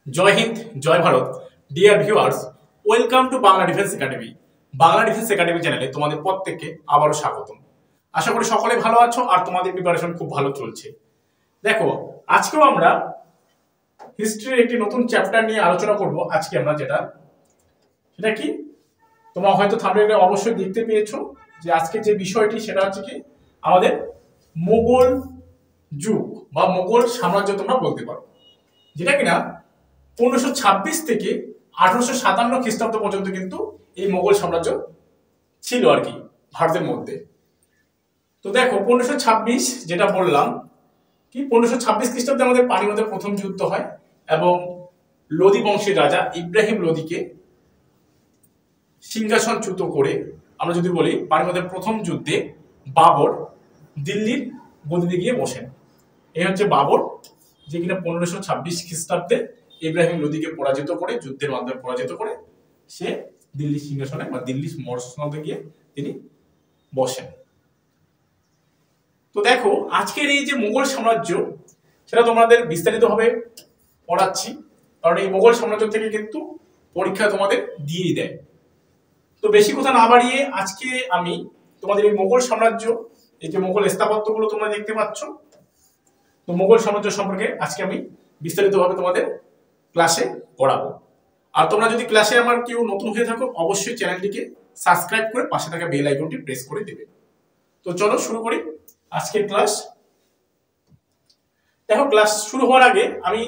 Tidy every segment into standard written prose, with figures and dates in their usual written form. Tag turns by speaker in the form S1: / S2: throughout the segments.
S1: জয় হিন্দ, জয় Bharat. Dear viewers, welcome to Bangla defence academy. Bangla defence academy চ্যানেলে তোমাদের প্রত্যেককে আবারও স্বাগতম। আশা করি সকলে ভালো আছো আর তোমাদের প্রিপারেশন খুব ভালো চলছে। দেখো, আজকেও আমরা হিস্ট্রির একটি নতুন চ্যাপ্টার নিয়ে আলোচনা করব। আজকে আমরা সেটা কি, তোমরা হয়তো থাম্বনেলে অবশ্যই দেখতে পেয়েছো যে আজকে যে বিষয়টি সেটা হচ্ছে কি আমাদের মোগল যুগ বা মোগল সাম্রাজ্য তোমরা বলতে পারো, যেটা কিনা 1526 থেকে 1857 খ্রিস্টাব্দ পর্যন্ত কিন্তু এই মোগল সাম্রাজ্য ছিল আর কি ভারতের মধ্যে। তো দেখো 1526 যেটা বললাম কি 1526 খ্রিস্টাব্দে আমাদের পানিপথের প্রথম যুদ্ধ হয় এবং লোদি বংশের রাজা ইব্রাহিম লোদিকে সিংহাসনচ্যুত করে আমরা যদি বলি পানিপথের প্রথম যুদ্ধে বাবর দিল্লির গদিতে গিয়ে বসেন। এই হচ্ছে বাবর, যে কিনা 1526 খ্রিস্টাব্দে ইব্রাহিম লোদিকে পরাজিত করে, যুদ্ধের মাধ্যমে পরাজিত করে সে দিল্লি সিংহাসনে বা দিল্লি মসনদে গিয়ে তিনি বসেন। তো দেখো, আজকের এই যে মোগল সাম্রাজ্য সেটা তোমাদের বিস্তারিতভাবে পড়াচ্ছি, কারণ এই মোগল সাম্রাজ্য থেকে কিন্তু পরীক্ষা তোমাদের দিয়েই দেয়। তো বেশি কথা না বাড়িয়ে আজকে আমি তোমাদের এই মোগল সাম্রাজ্য, এই যে মোগল স্থাপত্যগুলো তোমরা দেখতে পাচ্ছ, তো মোগল সাম্রাজ্য সম্পর্কে আজকে আমি বিস্তারিতভাবে তোমাদের ক্লাসে পড়াবো। আর তোমরা যদি ক্লাসে আমার কেউ নতুন হয়ে থাকো, অবশ্যই চ্যানেলটিকে সাবস্ক্রাইব করে পাশে থাকা বেল আইকনটি প্রেস করে দেবে। তো চলো শুরু করি আজকের ক্লাস। দেখো, ক্লাস শুরু হওয়ার আগে আমি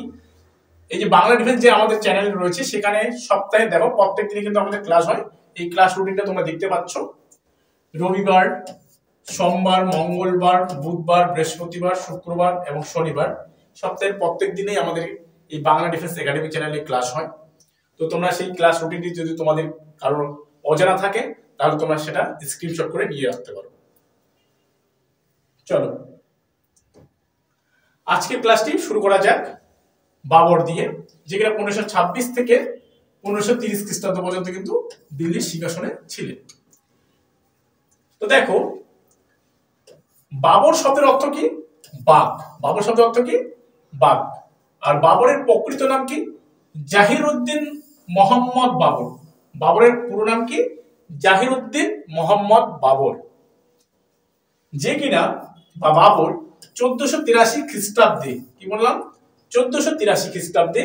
S1: এই যে বাংলা ডিফেন্স যে আমাদের চ্যানেল রয়েছে সেখানে সপ্তাহে দেখো প্রত্যেক দিনে কিন্তু আমাদের ক্লাস হয়। এই ক্লাস রুটিনটা তোমরা দেখতে পাচ্ছ। রবিবার, সোমবার, মঙ্গলবার, বুধবার, বৃহস্পতিবার, শুক্রবার এবং শনিবার সপ্তাহের প্রত্যেক দিনেই আমাদের এই বাংলা ডিফেন্স একাডেমি চ্যানেলে ক্লাস হয়। তো তোমরা সেই ক্লাস রুটিনটি যদি তোমাদের কারোর অজানা থাকে তাহলে তোমরা সেটা স্ক্রিনশট করে নিয়ে রাখতে পারো। চলো আজকের ক্লাসটি শুরু করা যাক বাবর দিয়ে, যেটা 1526 থেকে 1530 খ্রিস্টাব্দ পর্যন্ত কিন্তু দিল্লির সিংহাসনে ছিলেন। তো দেখো, বাবর শব্দের অর্থ কি? বাঘ। বাবর শব্দের অর্থ কি? বাঘ। আর বাবরের প্রকৃত নাম কি? জাহিরউদ্দিন মোহাম্মদ বাবর। বাবরের পুরো নাম কি? জাহিরউদ্দিন মোহাম্মদ বাবর, যে কিনা বা বাবর 1483 খ্রিস্টাব্দে, কি বললাম, 1483 খ্রিস্টাব্দে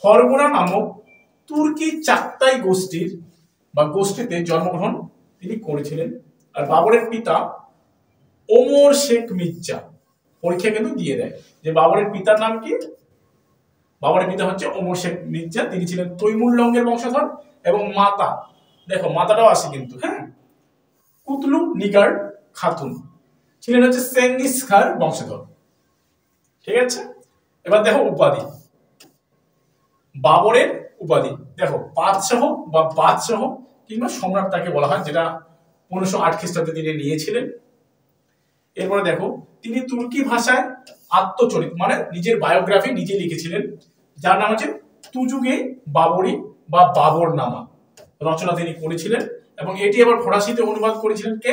S1: ফরগনা নামক তুর্কি চাকতাই গোষ্ঠীর বা গোষ্ঠীতে জন্মগ্রহণ তিনি করেছিলেন। আর বাবরের পিতা ওমর শেখ মির্জা, পরীক্ষা কিন্তু দিয়ে দেয় যে বাবরের পিতার নাম কি। বাবরের পিতা হচ্ছে ওমর শেখ মির্জা, তিনি ছিলেন তৈমুর লঙ্গের বংশধর এবং মাতা, দেখো মাতাটাও আছে কিন্তু, হ্যাঁ, কুতলু নিগার খাতুন ছিলেন হচ্ছে চেঙ্গিস খার বংশধর। ঠিক আছে, এবার দেখো উপাধি, বাবরের উপাধি দেখো বাদশাহ বা বাদশাহ কিংবা সম্রাট তাকে বলা হয়, যেটা 1508 খ্রিস্টাব্দে তিনি নিয়েছিলেন। এরপরে দেখো, তিনি তুর্কি ভাষায় আত্মচরিত মানে নিজের বায়োগ্রাফি নিজে লিখেছিলেন, যার নাম হচ্ছে তুজুগে বাবরি বা বাবর নামা, রচনা তিনি করেছিলেন। এবং এটি আবার ফরাসিতে অনুবাদ করেছিলেন কে?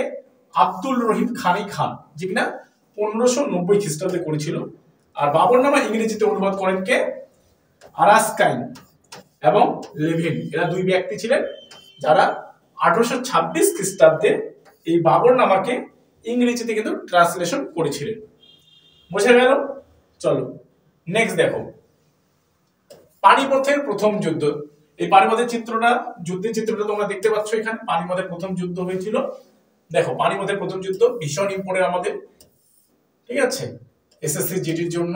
S1: আব্দুল রহিম খানি খান, যে কিনা 1590 খ্রিস্টাব্দে করেছিল। আর বাবর নামা ইংরেজিতে অনুবাদ করেন কে? আরাস্কাইন এবং লেভিন, এরা দুই ব্যক্তি ছিলেন যারা 1826 খ্রিস্টাব্দে এই বাবর নামাকে ইংরেজিতে কিন্তু ট্রান্সলেশন করেছিলেন। বোঝা গেল? চলো নেক্সট দেখো, পানিপথের প্রথম যুদ্ধ। এই পানিপথের চিত্রটা, যুদ্ধের চিত্রটা তোমরা দেখতে পাচ্ছ এখানে। পানিপথের প্রথম যুদ্ধ হয়েছিল। দেখো, পানিপথের প্রথম যুদ্ধ ভীষণ ইম্পর্টেন্ট আমাদের, ঠিক আছে, এসএসসি জিডির জন্য।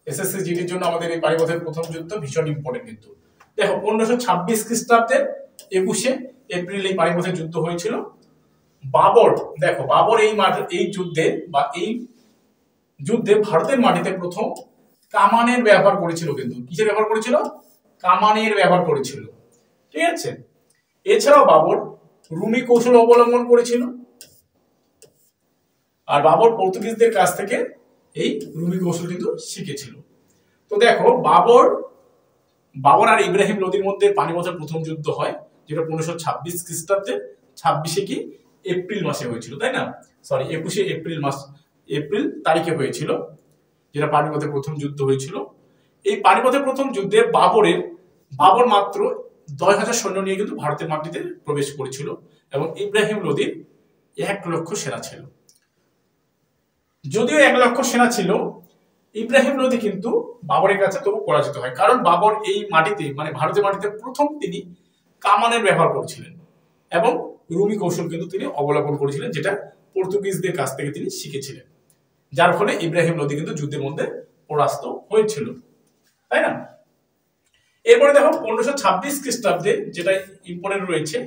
S1: এসএসসি জিডির জন্য আমাদের এই পানিপথের প্রথম যুদ্ধ ভীষণ ইম্পর্টেন্ট কিন্তু। দেখো 1526 খ্রিস্টাব্দের 21শে এপ্রিল এই পানিপথের যুদ্ধ হয়েছিল। বাবর, দেখো বাবর এই যুদ্ধে ভারতের মাটিতে প্রথম কামানের ব্যবহার করেছিল কিন্তু। কিসের ব্যবহার করেছিল? কামানের ব্যবহার করেছিল, ঠিক আছে। এছাড়াও বাবর রুমি কৌশল অবলম্বন করেছিল। আর বাবর পর্তুগিজদের কাছ থেকে এই রুমি কৌশল কিন্তু শিখেছিল। তো দেখো, বাবর আর ইব্রাহিম লোদির মধ্যে পানিপথের প্রথম যুদ্ধ হয়, যেটা 1526 খ্রিস্টাব্দে 26শে কি এপ্রিল মাসে হয়েছিল, তাই না? সরি, 21শে এপ্রিল তারিখে হয়েছিল, যেটা পানিপথের প্রথম যুদ্ধ হয়েছিল। এই পানিপথের প্রথম যুদ্ধে বাবর মাত্র 10,000 সৈন্য নিয়ে কিন্তু ভারতের মাটিতে প্রবেশ করেছিল এবং ইব্রাহিম লোদির 1,00,000 সেনা ছিল। যদিও 1,00,000 সেনা ছিল, ইব্রাহিম লোদি কিন্তু বাবরের কাছে তবু পরাজিত হয়, কারণ বাবর এই মাটিতে মানে ভারতের মাটিতে প্রথম তিনি কামানের ব্যবহার করেছিলেন এবং রুমি কৌশল কিন্তু তিনি অবলম্বন করেছিলেন, যেটা পর্তুগিজদের কাছ থেকে তিনি শিখেছিলেন, যার ফলে ইব্রাহিম লোদি কিন্তু যুদ্ধের মধ্যে পরাস্ত হয়েছিল, তাই না? এরপরে দেখো 1526 খ্রিস্টাব্দে, যেটা ইম্পর্টেন্ট রয়েছে,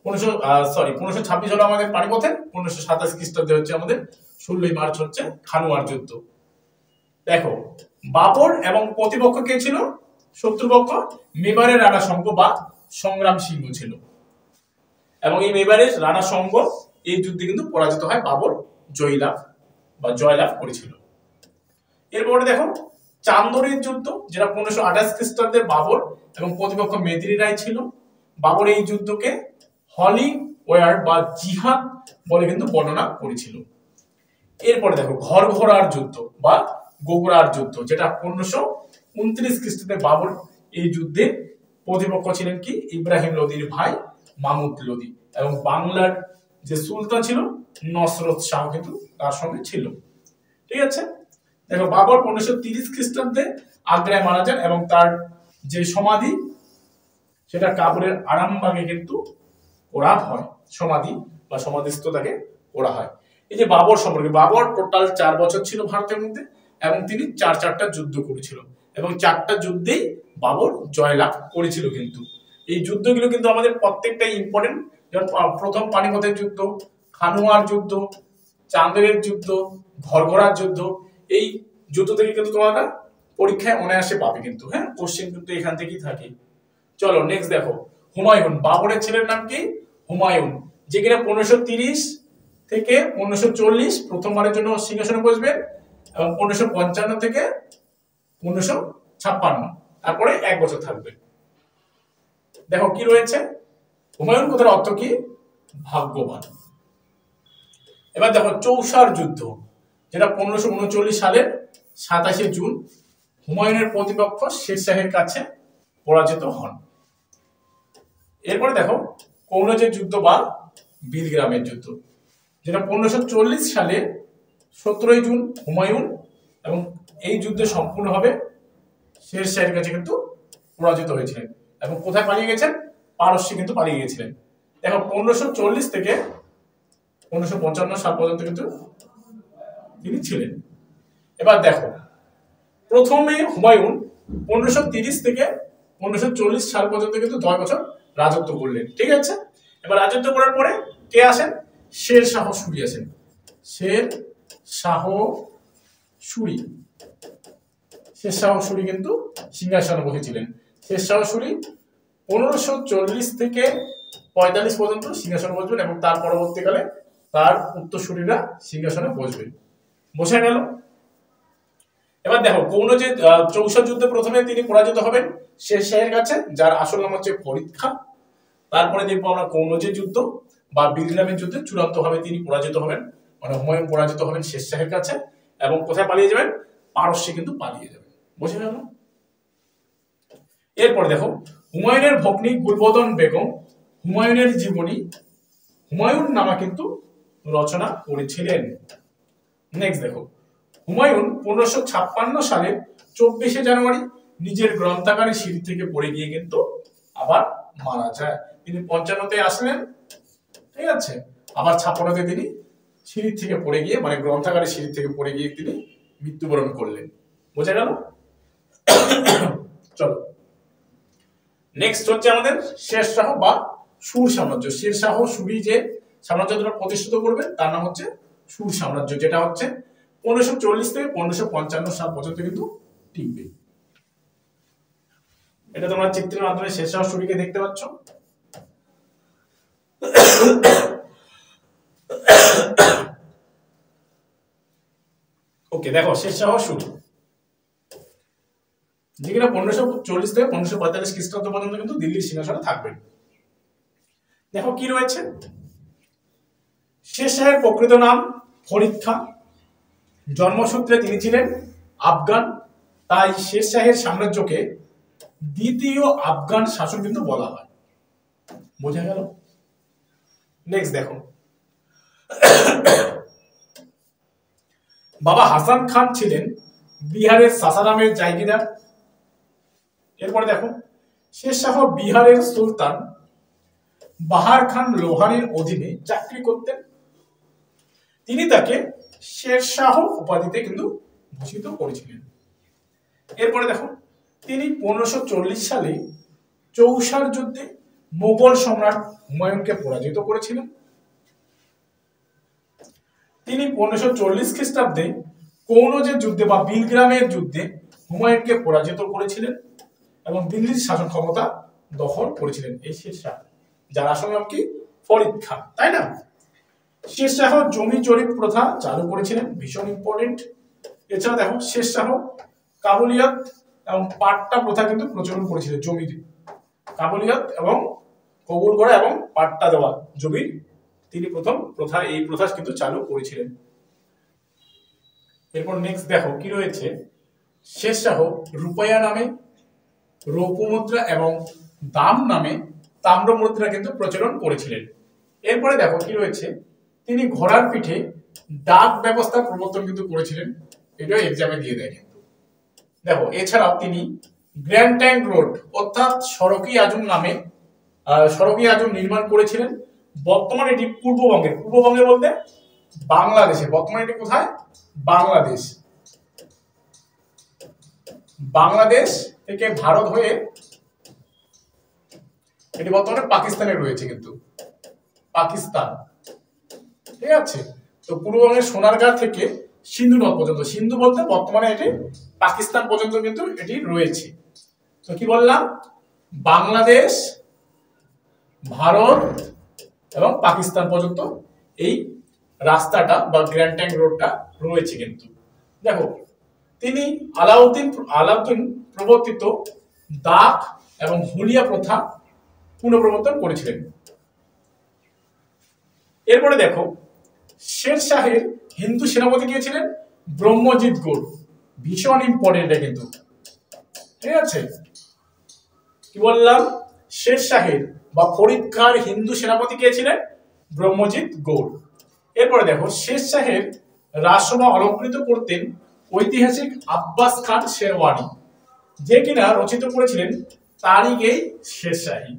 S1: 1526 হলো আমাদের পানিপথের, 1527 খ্রিস্টাব্দে হচ্ছে আমাদের 16ই মার্চ হচ্ছে খানুয়ার যুদ্ধ। দেখো বাবর এবং প্রতিপক্ষ কে ছিল? শত্রুপক্ষ মেবারের রানা সঙ্গ বা সংগ্রাম সিংহ ছিল, এবং এই মেবারের রানা সঙ্গ এই যুদ্ধে কিন্তু পরাজিত হয়, বাবর জয়লাভ করেছিল। এরপরে দেখো চান্দরের যুদ্ধ, যেটা 1528 খ্রিস্টাব্দে বাবর এবং প্রতিপক্ষ মেদিনী রায় ছিল। বাবর এই যুদ্ধকে হলি ওয়ার বা জিহাদ বলে কিন্তু বর্ণনা করেছিল। এরপরে দেখো ঘরঘরার যুদ্ধ বা গোগরার যুদ্ধ, যেটা 1529 খ্রিস্টাব্দে বাবর এই যুদ্ধে প্রতিপক্ষ ছিলেন কি? ইব্রাহিম লোদির ভাই মাহমুদ লোদি, এবং বাংলার যে সুলতান ছিল নসরত শাহ কিন্তু তার সঙ্গে ছিল। ঠিক আছে, দেখো বাবর 1530 খ্রিস্টাব্দে আগ্রায় মারা যান এবং তার যে সমাধি সেটা কাবুলের আরামবাগে কিন্তু করা হয়, সমাধি বা সমাধিস্থ তাকে করা হয়। এই যে বাবর সম্পর্কে, বাবর টোটাল 4 বছর ছিল ভারতের মধ্যে এবং তিনি 4টা যুদ্ধ করেছিল এবং 4টা যুদ্ধেই বাবর জয়লাভ করেছিল। কিন্তু এই যুদ্ধগুলো কিন্তু আমাদের প্রত্যেকটাই ইম্পর্টেন্ট, যেমন প্রথম পানিপথের যুদ্ধ, খানুয়ার যুদ্ধ, চান্দের যুদ্ধ, ঘরঘরার যুদ্ধ, এই যুদ্ধ থেকে কিন্তু তোমরা পরীক্ষায় অনায়াসে পাবে কিন্তু, হ্যাঁ, কোশ্চেন কিন্তু এখান থেকেই থাকে। চলো নেক্সট দেখো হুমায়ুন। বাবরের ছেলের নাম কি? হুমায়ুন, যে কিনা 1530 থেকে 1540 প্রথমবারের জন্য সিংহাসনে বসবেন এবং 1555 থেকে 1556 তারপরে 1 বছর থাকবে। দেখো কি রয়েছে, হুমায়ুন কথার অর্থ কি? ভাগ্যবান। এবার দেখো চৌসার যুদ্ধ, যেটা 1539 সালের 27শে জুন হুমায়ুনের প্রতিপক্ষ শের শাহের কাছে পরাজিত হন। এরপরে দেখো কনৌজের যুদ্ধ বা বীরগ্রামের যুদ্ধ, যেটা 1540 সালে 17ই জুন হুমায়ুন এবং এই যুদ্ধে সম্পূর্ণভাবে শের শাহের কাছে কিন্তু পরাজিত হয়েছিলেন এবং কোথায় পালিয়ে গেছেন? পারস্যে কিন্তু পালিয়ে গেছিলেন। দেখো 1540 থেকে 1555 সাল পর্যন্ত কিন্তু তিনি ছিলেন। এবার দেখো প্রথমে হুমায়ুন 1530 থেকে 1540 সাল পর্যন্ত কিন্তু 10 বছর রাজত্ব করলেন। ঠিক আছে, এবার রাজত্ব করার পরে কে আসেন? শের শাহ সুরি আসেন। শের শাহ সুরি কিন্তু সিংহাসনে বসেছিলেন। শের শাহ সুরি 1540 থেকে 45 পর্যন্ত সিংহাসনে বসবেন এবং তার পরবর্তীকালে তার উত্তরসূরিরা সিংহাসনে বসবেন। বোঝা গেল? এবার দেখো কনৌজের চৌসার যুদ্ধে প্রথমে তিনি পরাজিত হবেন শের শাহের কাছে, যার আসল নাম হচ্ছে ফরিদ খান। তারপরে দেখবো আমরা কনৌজের যুদ্ধ বা বীরগ্রামের যুদ্ধে চূড়ান্ত ভাবে তিনি পরাজিত হবেন, মানে হুমায়ুন পরাজিত হবেন শের শাহের কাছে এবং কোথায় পালিয়ে যাবেন? পারস্যে কিন্তু পালিয়ে যাবেন। বুঝে গেল? এরপরে দেখো হুমায়ুনের ভগ্নী গুলবদন বেগম হুমায়ুনের জীবনী হুমায়ুন নামা কিন্তু রচনা করেছিলেন। নেক্সট দেখো হুমায়ুন 1556 সালের 24শে জানুয়ারি নিজের গ্রন্থাগারের সিঁড়ি থেকে পড়ে গিয়ে কিন্তু আবার মারা যায়। তিনি 55তে আসলেন, ঠিক আছে, আবার 56তে তিনি সিঁড়ি থেকে পড়ে গিয়ে মানে গ্রন্থাগারের সিঁড়ি থেকে পড়ে গিয়ে তিনি মৃত্যুবরণ করলেন। বোঝা গেল? চলো নেক্সট হচ্ছে আমাদের শের শাহ বা সুর সাম্রাজ্য। শের শাহ সুরি যে সাম্রাজ্যটা প্রতিষ্ঠিত করবে তার নাম হচ্ছে সুর সাম্রাজ্য, যেটা হচ্ছে 1540 থেকে 1555 সাল পর্যন্ত কিন্তু টিকবে। এটা তোমরা চিত্রের মাধ্যমে শের শাহ সুরিকে দেখতে পাচ্ছ। ওকে, দেখো শের শাহ সুরি যে কিনা 1540 থেকে 1545 খ্রিস্টাব্দ পর্যন্ত কিন্তু দিল্লির সিংহাসনে থাকবেন। দেখো কি রয়েছে, শের শাহের প্রকৃত নাম ফরিদ খান। জন্মসূত্রে তিনি ছিলেন আফগান তাই শের শাহের সাম্রাজ্যকে দ্বিতীয় আফগান শাসন কিন্তু বলা হয়। বোঝা গেল? নেক্সট দেখো, বাবা হাসান খান ছিলেন বিহারের সাসারামের জায়গিরদার। এরপরে দেখো, শের শাহ বিহারের সুলতান বাহার খান লোহানির অধীনে চাকরি করতেন। তিনি তাকে শের শাহ উপাধিতে কিন্তু ভূষিত করেছিলেন। এরপরে দেখো, তিনি 1540 সালে চৌসার যুদ্ধে মোগল সম্রাট হুমায়ুনকে পরাজিত করেছিলেন। তিনি 1540 খ্রিস্টাব্দে কনৌজের যুদ্ধে বা বিলগ্রামের যুদ্ধে হুমায়ুনকে পরাজিত করেছিলেন এবং দিল্লির শাসন ক্ষমতা দখল করেছিলেন এই শের শাহ, যার আসল নাম কি? ফরিদ খান, তাই না? শের শাহ জমি জরিপ প্রথা চালু করেছিলেন, ভীষণ ইম্পর্টেন্ট। এছাড়া দেখো, শের শাহ কাবুলিয়াত এবং পাট্টা প্রথা কিন্তু প্রচলন করেছিলেন। জমির কাবুলিয়াত এবং কবুল করা এবং পাট্টা দেওয়া জমির তিনি প্রথম প্রথা, এই প্রথা কিন্তু চালু করেছিলেন। এরপর নেক্সট দেখো কি রয়েছে, শের শাহ রূপায়া নামে রৌপ্য মুদ্রা এবং দাম নামে তাম্র মুদ্রা কিন্তু প্রচলন করেছিলেন। এরপরে দেখো কি রয়েছে, তিনি ঘোড়ার পিঠে ডাক ব্যবস্থা প্রবর্তন কিন্তু করেছিলেন। এটাও এক্সামে দিয়ে দেয় কিন্তু। দেখো, এছাড়াও তিনি গ্র্যান্ড ট্যাঙ্ক রোড অর্থাৎ সড়কি আজম নামে সড়কি আজম নির্মাণ করেছিলেন। বর্তমানে এটি পূর্ববঙ্গে বলতে বাংলাদেশে। বর্তমানে এটি কোথায়? বাংলাদেশ। বাংলাদেশ থেকে ভারত হয়ে এটি বর্তমানে পাকিস্তানে রয়েছে কিন্তু, পাকিস্তান, ঠিক আছে? তো পূর্ববঙ্গের সোনারগাঁ থেকে সিন্ধু নদ পর্যন্ত, সিন্ধু বলতে বর্তমানে এটি পাকিস্তান পর্যন্ত কিন্তু এটি রয়েছে। তো কি বললাম? বাংলাদেশ, ভারত এবং পাকিস্তান পর্যন্ত এই রাস্তাটা বা গ্র্যান্ড ট্যাঙ্ক রোডটা রয়েছে কিন্তু। দেখো, তিনি আলাউদ্দিন প্রবর্তিত দাগ এবং হুলিয়া প্রথা পুনঃপ্রবর্তন করেছিলেন। এরপরে দেখো, শের শাহের হিন্দু সেনাপতি কে ছিলেন? ব্রহ্মজিৎ গৌড়। ভীষণ ইম্পর্টেন্ট কিন্তু, ঠিক আছে? কি বললাম? শের শাহের বা ফরিদ খাঁর হিন্দু সেনাপতি কে ছিলেন? ব্রহ্মজিৎ গৌড়। এরপরে দেখো, শের শাহের রাজসভা অলঙ্কৃত করতেন ঐতিহাসিক আব্বাস খান শেরওয়ানি, যে কিনা রচিত করেছিলেন তারিখ-ই-শেরশাহী।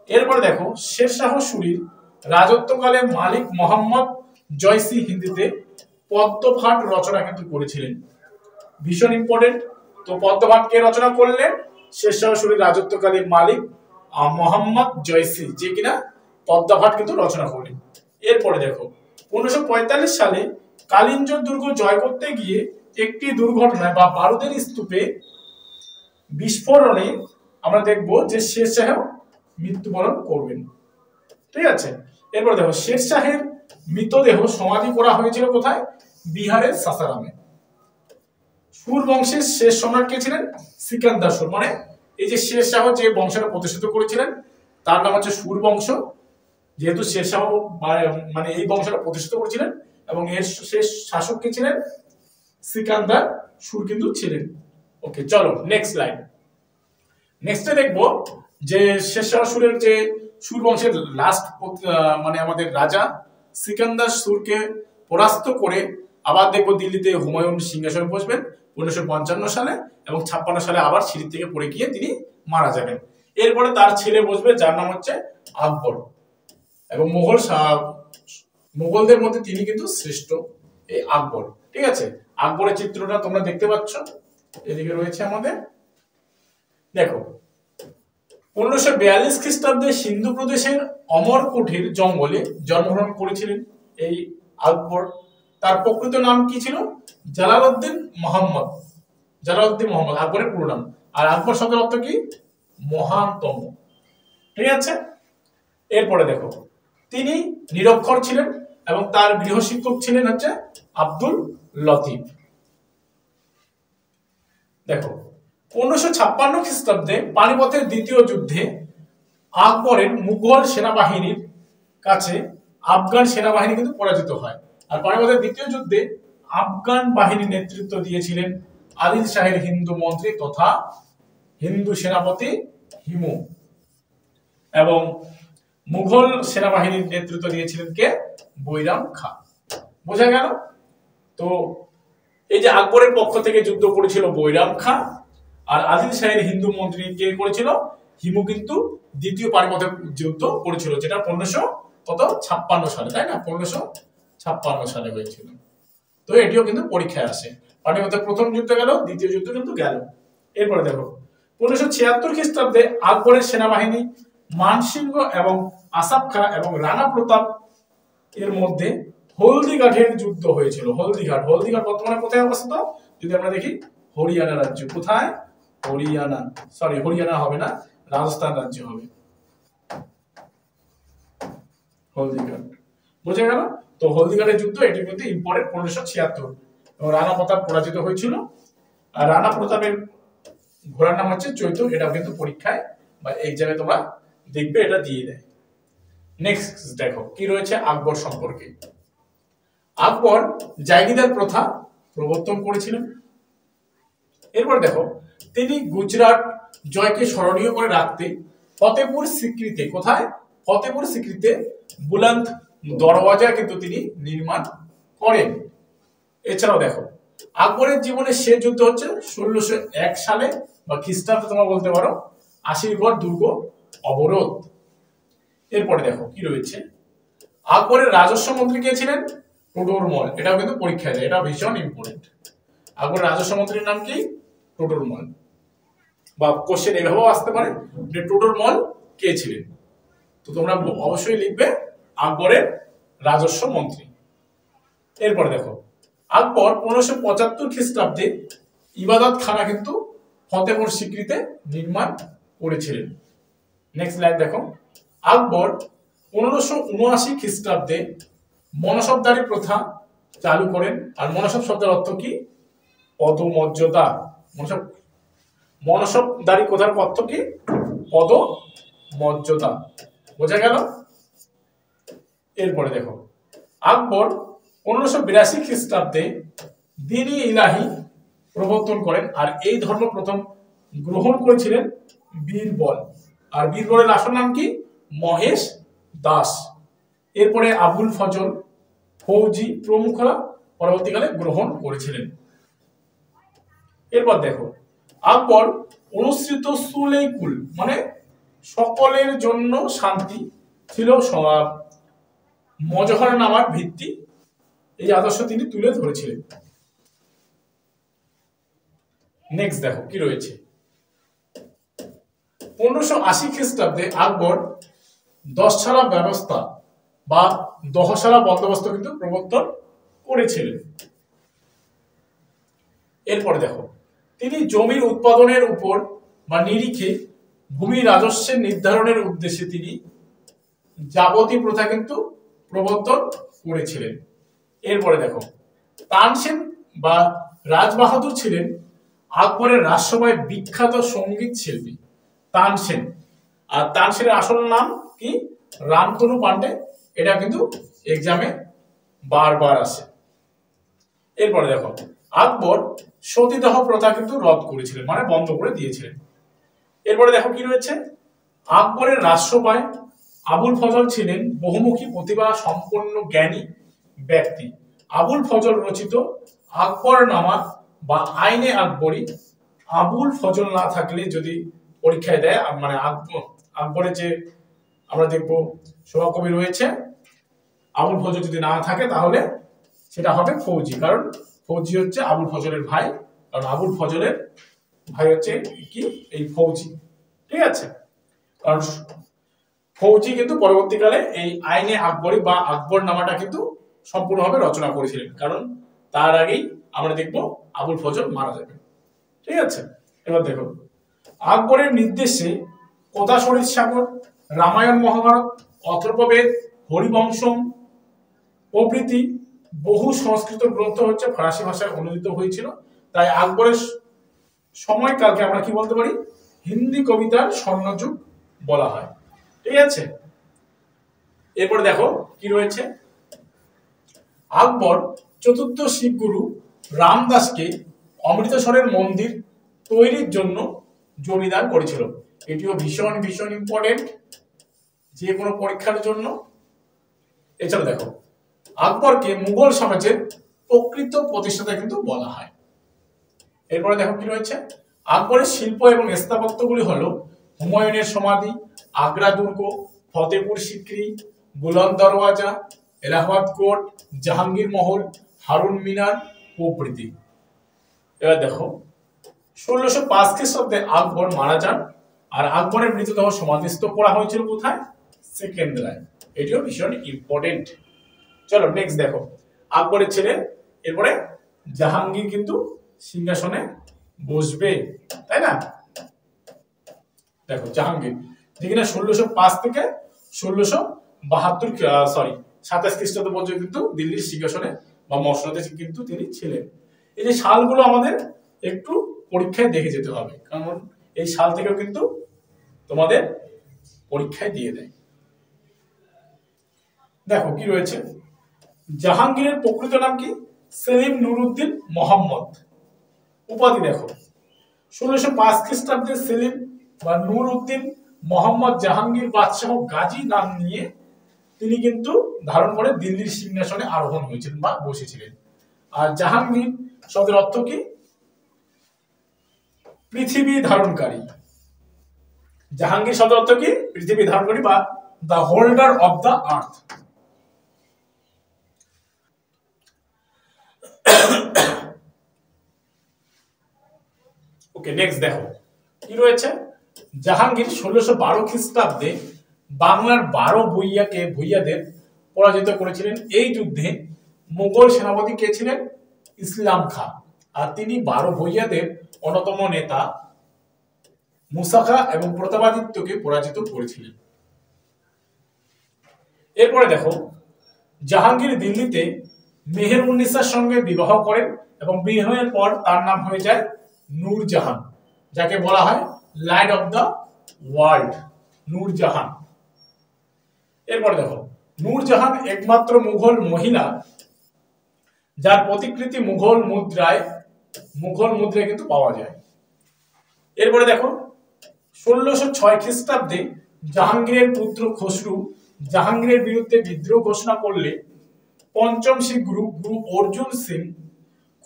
S1: এরপরে দেখো, শের শাহ সুরির রাজত্বকালে মালিক মোহাম্মদ জয়সি হিন্দিতে পদ্মঘাট রচনা কিন্তু করেছিলেন। ভীষণ ইম্পর্টেন্ট। তো পদ্মঘাট কে রচনা করলেন? শের শাহ সুরির রাজত্বকালে মালিক মোহাম্মদ জয়সি, যে কিনা পদ্মঘাট কিন্তু রচনা করলেন। এরপরে দেখো, 1545 সালে কালিঞ্জর দুর্গ জয় করতে গিয়ে একটি দুর্ঘটনায় বা বারুদের স্তূপে বিস্ফোরণে আমরা দেখব যে শের শাহ মৃত্যুবরণ করবেন, ঠিক আছে? এরপর দেখো, শের শাহের মৃতদেহ সমাধি করা হয়েছিল কোথায়? বিহারের সাসারামে। সুর বংশের শেষ সম্রাট কে ছিলেন? সিকান্দার সুর। মানে এই যে শের শাহ যে বংশটা প্রতিষ্ঠিত করেছিলেন তার নাম হচ্ছে সুর বংশ। যেহেতু শের শাহ মানে এই বংশটা প্রতিষ্ঠিত করেছিলেন এবং এর শেষ শাসক কে ছিলেন? সিকান্দার সুর কিন্তু ছিলেন। ওকে, চলো নেক্সট লাইন। নেক্সটে দেখবো যে শের শাহ সুরের যে সুর বংশের লাস্ট মানে আমাদের রাজা সিকান্দার সুরকে পরাস্ত করে আবার দেখবো দিল্লিতে হুমায়ুন সিংহাসনে বসবেন 1555 সালে এবং 56 সালে আবার সিঁড়ি থেকে পড়ে গিয়ে তিনি মারা যাবেন। এরপরে তার ছেলে বসবে যার নাম হচ্ছে আকবর, এবং মোগলদের মধ্যে তিনি কিন্তু শ্রেষ্ঠ এই আকবর, ঠিক আছে? আকবরের চিত্রটা তোমরা দেখতে পাচ্ছ, এদিকে রয়েছে আমাদের। দেখো, 1542 খ্রিস্টাব্দে সিন্ধু প্রদেশের অমরকোটের জঙ্গলে জন্মগ্রহণ করেছিলেন এই আকবর। তার প্রকৃত নাম কি ছিল? জালালউদ্দিন মোহাম্মদ। জালালউদ্দিন মোহাম্মদ আকবরের পুরো নাম। আর আকবর শব্দের অর্থ কি? মহানতম, ঠিক আছে? এরপরে দেখো, তিনি নিরক্ষর ছিলেন এবং তার গৃহশিক্ষক ছিলেন হচ্ছে আব্দুল লতিফ। দেখো, 1556 খ্রিস্টাব্দে পানিপথের দ্বিতীয় যুদ্ধে আকবরের মুঘল সেনাবাহিনীর কাছে আফগান সেনাবাহিনী কিন্তু পরাজিত হয়। আর পানিপথের দ্বিতীয় যুদ্ধে আফগান বাহিনীর নেতৃত্ব দিয়েছিলেন আদিল শাহের হিন্দু মন্ত্রী তথা হিন্দু সেনাপতি হিমু, এবং মুঘল সেনাবাহিনীর নেতৃত্ব দিয়েছিলেন কে? বৈরাম খাঁ। বোঝা গেল? তো এই যে আকবরের পক্ষ থেকে যুদ্ধ করেছিল বৈরাম খাঁ, আর আদিল শাহের হিন্দু মন্ত্রী কে করেছিল? হিমু কিন্তু দ্বিতীয় পানিপথের যুদ্ধ করেছিল, যেটা 1556 সালে, তাই না? 1556 সালে হয়েছিল। তো এটিও কিন্তু পরীক্ষায় আসে। পানিপথের প্রথম যুদ্ধ গেল, দ্বিতীয় যুদ্ধ কিন্তু গেল। এরপরে দেখো 1576 খ্রিস্টাব্দে আকবরের সেনাবাহিনী মানসিংহ এবং আসাফ খাঁ এবং রানা প্রতাপ এর মধ্যে হলদিঘাটের যুদ্ধ হয়েছিল। হলদিঘাট বর্তমানে কোথায় অবস্থিত? যদি আমরা দেখি হরিয়ানা রাজ্য। কোথায়? হরিয়ানা, সরি হরিয়ানা হবে না, রাজস্থান রাজ্য হবে হলদিঘাট। বোঝা গেল? তো হলদিঘাটের যুদ্ধ এটি কিন্তু ইম্পর্টেন্ট, 1576। এবং রানা প্রতাপ পরাজিত হয়েছিল। আর রানা প্রতাপের ঘোড়ার নাম হচ্ছে চৈত্র। এটা কিন্তু পরীক্ষায় বা এই জায়গায় তোমরা দেখবে, এটা দিয়ে দেয়। নেক্সট দেখো কি রয়েছে আকবর সম্পর্কে। আকবর জাগিরদার প্রথা প্রবর্তন করেছিলেন। এরপর দেখো তিনি গুজরাট জয়কে স্মরণীয় করে রাখতে ফতেপুর সিক্রিতে, কোথায়? ফতেপুর সিক্রিতে বুলন্দ দরওয়াজা কিন্তু তিনি নির্মাণ করেন। এছাড়াও দেখো আকবরের জীবনের শেষ যুদ্ধ হচ্ছে 1601 সালে বা খ্রিস্টাব্দে তোমরা বলতে পারো আশিরগড় দুর্গ অবরোধ। এরপরে দেখো কি রয়েছে, আকবরের রাজস্ব মন্ত্রী কে ছিলেন? টোডরমল। এটাও কিন্তু পরীক্ষায় যায়, এটা ভীষণ ইম্পর্টেন্ট। আকবরের রাজস্ব মন্ত্রীর নাম কি? টোডরমল। বা কোশ্চেন এভাবেও আসতে পারে যে টোডরমল কে ছিলেন। তো তোমরা অবশ্যই লিখবে আকবরের রাজস্ব মন্ত্রী। এরপরে দেখো আকবর 1575 খ্রিস্টাব্দে ইবাদত খানা কিন্তু ফতেপুর সিক্রিতে নির্মাণ করেছিলেন। নেক্সট লাইন দেখো, আকবর 1579 খ্রিস্টাব্দে মনসবদারি প্রথা চালু করেন। আর মনসব শব্দের অর্থ কি? পদমর্যাদা। মনসবদারি কথার অর্থ কি? পদমর্যাদা। বোঝা গেল? এরপরে দেখো আকবর 1582 খ্রিস্টাব্দে দ্বীন-ই ইলাহি প্রবর্তন করেন। আর এই ধর্ম প্রথম গ্রহণ করেছিলেন বীরবল। আর বীরবলের আসল নাম কি? মহেশ দাস। এরপরে আবুল ফজল, ফৌজি প্রমুখরা পরবর্তীকালে গ্রহণ করেছিলেন। এরপর দেখো আকবর অনুসৃত সুলেকুল মানে সকলের জন্য শান্তি ছিল মজহরনামার ভিত্তি, এই আদর্শ তিনি তুলে ধরেছিলেন। নেক্সট দেখো কি রয়েছে, 1580 খ্রিস্টাব্দে আকবর 10 ব্যবস্থা বা 10 বন্দোবস্ত কিন্তু প্রবর্তন করেছিলেন। এরপরে দেখো তিনি জমির উৎপাদনের উপর বা নিরিখে ভূমি রাজস্বের নির্ধারণের উদ্দেশ্যে তিনি যাবতী প্রথা কিন্তু প্রবর্তন করেছিলেন। এরপরে দেখো তানসেন বা রাজবাহাদুর ছিলেন আকবরের রাজসভায় বিখ্যাত সঙ্গীত শিল্পী তানসেন। আর তানসেনের আসল নাম কি? রামতনু পান্ডে। এটা কিন্তু এক্সামে বারবার আসে। এরপরে দেখো আকবর সতীদাহ প্রথা কিন্তু রদ করেছিলেন, মানে বন্ধ করে দিয়েছিলেন। এরপরে দেখো কি রয়েছে, আকবরের রাজসভায় আবুল ফজল ছিলেন বহুমুখী প্রতিভা সম্পন্ন জ্ঞানী ব্যক্তি। আবুল ফজল রচিত আকবরনামা বা আইনে আকবরী, আবুল ফজল না থাকলে যদি পরীক্ষায় দেয়, মানে আকবরের যে আমরা দেখবো সভাকবি রয়েছে, আবুল ফজল যদি না থাকে তাহলে সেটা হবে ফৌজি, কারণ ফৌজি হচ্ছে আবুল ফজলের ভাই, কারণ আবুল ফজলের ভাই হচ্ছে কি? এই ফৌজি। ঠিক আছে, কারণ ফৌজি কিন্তু পরবর্তীকালে এই আইনে আকবরী বা আকবর নামাটা কিন্তু সম্পূর্ণভাবে রচনা করেছিলেন, কারণ তার আগেই আমরা দেখবো আবুল ফজল মারা যাবে। ঠিক আছে, এবার দেখো আকবরের নির্দেশে কথাশরীর সাগর, রামায়ণ মহাভারত, অথর্ববেদ, হরিবংশম প্রভৃতি বহু সংস্কৃত গ্রন্থ হচ্ছে ফরাসি ভাষায় অনুদিত হয়েছিল। তাই আকবরের সময়কালকে আমরা কি বলতে পারি? হিন্দি কবিতার স্বর্ণযুগ বলা হয়। ঠিক আছে, এরপর দেখো কি রয়েছে, আকবর চতুর্থ শিখ গুরু রামদাসকে অমৃতসরের মন্দির তৈরির জন্য জমিদান করেছিল। এটিও ভীষণ ভীষণ ইম্পর্টেন্ট যে কোনো পরীক্ষার জন্য। এছাড়া দেখো, আকবরকে মুঘল সাম্রাজ্যের প্রকৃত প্রতিষ্ঠাতা কিন্তু বলা হয়। এরপরে দেখো কি রয়েছে, আকবরের শিল্প এবং স্থাপত্যগুলি হলো হুমায়ুনের সমাধি, আগ্রা দুর্গ, ফতেপুর সিক্রি, বুলন্দ দরওয়াজা, এলাহাবাদ কোর্ট, জাহাঙ্গীর মহল, হারুন মিনার প্রভৃতি। এবার দেখো, 1605 খ্রিস্টাব্দে আকবর মারা যান, আর আকবরের মৃতদেহ সমাধিস্থ করা হয়েছিল কোথায়? সেকেন্দ্রায়। এটিও ভীষণ ইম্পর্টেন্ট। চলো নেক্সট দেখো, আকবরের ছেলে এরপরে জাহাঙ্গীর কিন্তু সিংহাসনে বসবে, তাই না? দেখো জাহাঙ্গীর যে কিনা 1605 থেকে 27 খ্রিস্টাব্দ পর্যন্ত কিন্তু দিল্লির সিংহাসনে বা মসনদে কিন্তু তিনি ছিলেন। এই যে সালগুলো আমাদের একটু পরীক্ষায় দেখে যেতে হবে, কারণ এই সাল থেকেও কিন্তু তোমাদের পরীক্ষায় দিয়ে দেয়। দেখো কি রয়েছে, জাহাঙ্গীরের প্রকৃত নাম কি? সেলিম নুরউদ্দিন মোহাম্মদ। উপাধি দেখো, 1605 খ্রিস্টাব্দে সেলিম বা নুরউদ্দিন মোহাম্মদ জাহাঙ্গীর বাদশাহ গাজী নাম নিয়ে তিনি কিন্তু ধারণ করে দিল্লির সিংহাসনে আরোহণ হয়েছিলেন বা বসেছিলেন। আর জাহাঙ্গীর শব্দের অর্থ কি? পৃথিবী ধারণকারী। জাহাঙ্গীর শব্দের অর্থ কি? পৃথিবী ধারণকারী বা the holder of the earth. Okay next দেখো কি রয়েছে, জাহাঙ্গীর 1612 খ্রিস্টাব্দে বাংলার 12 ভূঁইয়াদের পরাজিত করেছিলেন। এই যুদ্ধে মুঘল সেনাপতি কে ছিলেন? ইসলাম খাঁ। আর তিনি 12 ভূঁইয়াদের অন্যতম নেতা মুসা খাঁ এবং প্রতাপাদিত্যকে পরাজিত করেছিলেন। এরপরে দেখো, জাহাঙ্গীর দিল্লিতে মেহের-উন-নিসার সঙ্গে বিবাহ করেন এবং বিবাহের পর তার নাম হয়ে যায় নূরজাহান, যাকে বলা হয় light off the world, Nurjahan. এরপরে দেখো, নূরজাহান একমাত্র মুঘল মহিলা যার প্রতিকৃতি মুঘল মুদ্রায় কিন্তু পাওয়া যায়। এরপরে দেখো, 1606 খ্রিস্টাব্দে জাহাঙ্গীরের পুত্র খসরু জাহাঙ্গীরের বিরুদ্ধে বিদ্রোহ ঘোষণা করলে পঞ্চম শিখ গুরু অর্জুন সিং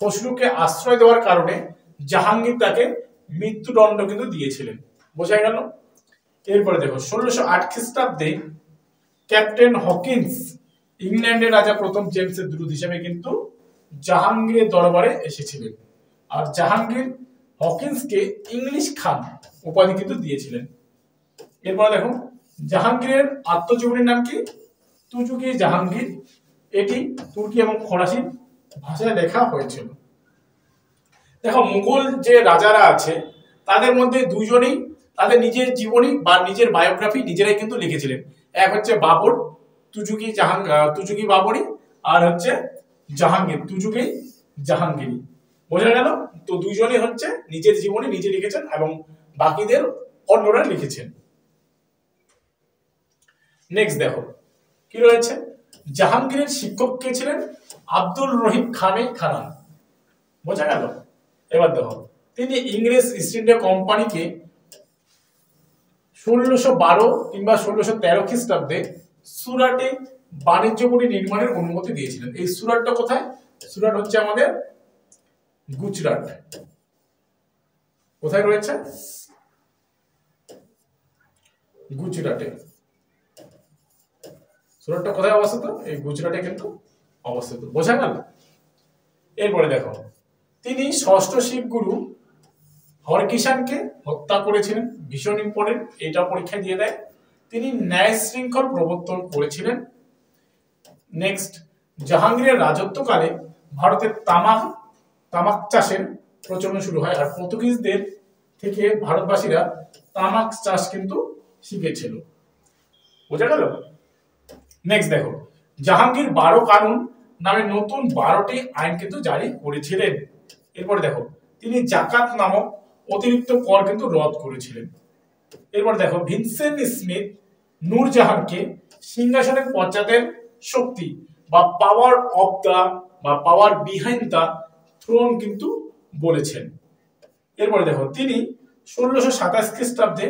S1: খসরুকে আশ্রয় দেওয়ার কারণে জাহাঙ্গীর তাকে মৃত্যুদণ্ড কিন্তু দিয়েছিলেন। বোঝা গেল? এরপরে দেখো, 1608 খ্রিস্টাব্দে ক্যাপ্টেন হকিন্স ইংল্যান্ডের রাজা প্রথম জেমসের দূত হিসেবে কিন্তু জাহাঙ্গীরের দরবারে এসেছিলেন। আর জাহাঙ্গীর হকিন্সকে ইংলিশ খান উপাধি কিন্তু দিয়েছিলেন। এরপরে দেখো, জাহাঙ্গীরের আত্মজীবনীর নাম কি? তুজুকি জাহাঙ্গীর। এটি তুর্কি এবং ফরাসি ভাষায় লেখা হয়েছিল। দেখো, মুঘল যে রাজারা আছে তাদের মধ্যে দুজনেই তাদের নিজের জীবনী বা নিজের বায়োগ্রাফি নিজেরাই কিন্তু লিখেছিলেন। এক হচ্ছে বাবর, তুজুকি বাবরি, আর হচ্ছে জাহাঙ্গীর, তুজুকি জাহাঙ্গীরি। বোঝা গেল? তো দুইজনই হচ্ছে নিজের জীবনী নিজে লিখেছেন এবং বাকিদের অন্যরা লিখেছেন। নেক্সট দেখো কি রয়েছে, জাহাঙ্গীরের শিক্ষক কে ছিলেন? আব্দুল রহিম খানে খানান। বোঝা গেল? এবার দেখো, তিনি ইংরেজ ইস্ট ইন্ডিয়া কোম্পানিকে 1612 কিংবা 1613 খ্রিস্টাব্দে সুরাটে বাণিজ্য কুঠি নির্মাণের অনুমতি দিয়েছিলেন। এই সুরাটটা কোথায়? সুরাট হচ্ছে আমাদের গুজরাট। কোথায় রয়েছে? গুজরাটে। সুরাটটা কোথায় অবস্থিত? এই গুজরাটে কিন্তু অবস্থিত। বোঝা গেল? এরপরে দেখো, তিনি ষষ্ঠ শিখ গুরু হরকিষানকে হত্যা করেছিলেন। ভীষণ ইম্পর্টেন্ট, এটা পরীক্ষায় দিয়ে দেয়। তিনি ন্যায় শৃঙ্খল প্রবর্তন করেছিলেন। নেক্সট, জাহাঙ্গীরের রাজত্বকালে ভারতের তামাক চাষের প্রচলন শুরু হয়, আর পর্তুগিজদের থেকে ভারতবাসীরা তামাক চাষ কিন্তু শিখেছিল। বোঝা গেল? নেক্সট দেখো, জাহাঙ্গীর 12 কানুন নামে নতুন 12টি আইন কিন্তু জারি করেছিলেন। এরপরে দেখো, তিনি জাকাত নামক অতিরিক্ত কর কিন্তু রদ করেছিলেন। এরপর দেখো, ভিনসেন্ট স্মিথ নূরজাহানকে সিংহাসনের পশ্চাতের শক্তি বা পাওয়ার বিহাইন্ড দ্য থ্রোন কিন্তু বলেছেন। এরপরে দেখো তিনি 1627 খ্রিস্টাব্দে